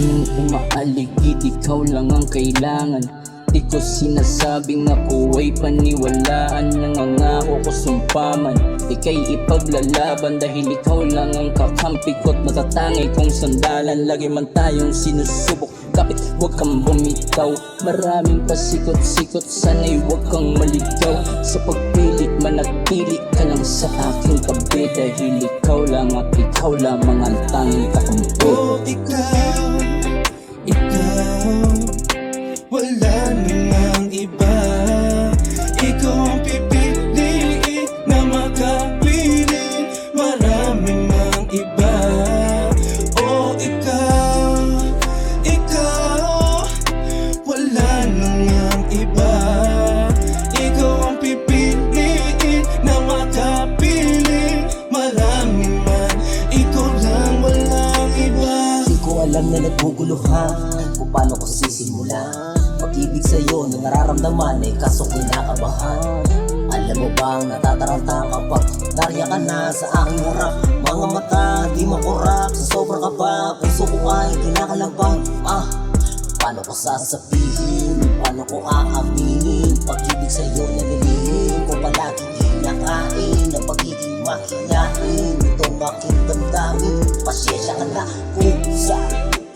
Maraming umaaligid, ikaw lang ang kailangan. Di ko sinasabing ako ay paniwalaan. Nangangako ko sumpaman, ika'y ipaglalaban. Dahil ikaw lang ang kakampi ko't matatangay kong sandalan. Lagi man tayong sinusubok, kapit huwag kang bumitaw. Maraming pasikot-sikot, sana'y huwag kang maligaw. Sa pagpilit manatili ka lang sa aking tabi. Dahil ikaw lang at ikaw lamang ang tanging kakampi. Oh, ikaw, wala namang iba. Ikaw ang pipiliin na makapiling. Maraming mang iba. Oh, ikaw, wala namang iba. Ikaw ang pipiliin na makapiling. Maraming man, ikaw lang, walang iba. Di ko alam na naguguluhan kung paano ko sisimulan. Pag-ibig sa'yo na nararamdaman ay kaso kinakabahan. Alam mo bang natataranta kapag nariyan ka na sa aking harap? Mga mata di makurak, sa sobrang kaba, puso ko ay kinakalabang. Paano ko sasabihin, paano ko aaminin? Pag-ibig sa'yo na nilihim ko palaging hinakain. Ang pagiging mahiyain, itong aking damdamin. Pasyensya ka na kung sa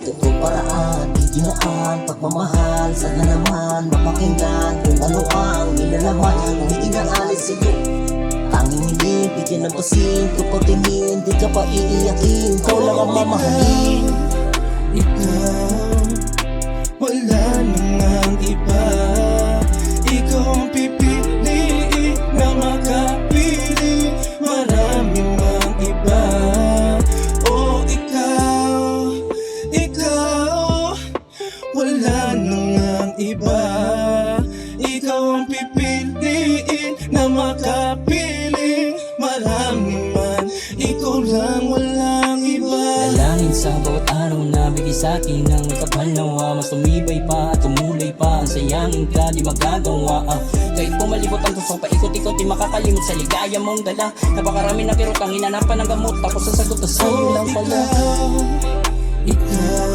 totoong paraan, iginaan, pagmamahal. Sana naman mapakinggan kung ano ang nilalaman. Kung hindi naalis sa'yo, tanging hiling, bigyan ng pasin. Kapag tingin, di ka pa iiyakin. Ikaw lang ang mamahalin. Ikaw, wala namang iba. Ikaw ang pipiliin na makapiling. Maraming mang iba. Oh, ikaw, wala namang iba. Ikaw ang pipiliin na makapiling. Maraming man, ikaw lang, walang iba. Dalangin sa bawat araw na bigay sa'kin ng kapal nawa. Mas tumibay pa at tumulay pa. Ang sayangin ka di magagawa. Kahit pumalibot ang pusong paikot-ikot, di makakalimot sa ligaya mong dala. Napakarami na kirot ang hinanapan ng gamot. Tapos ang sagot na sa'yo lang pala. Ikaw,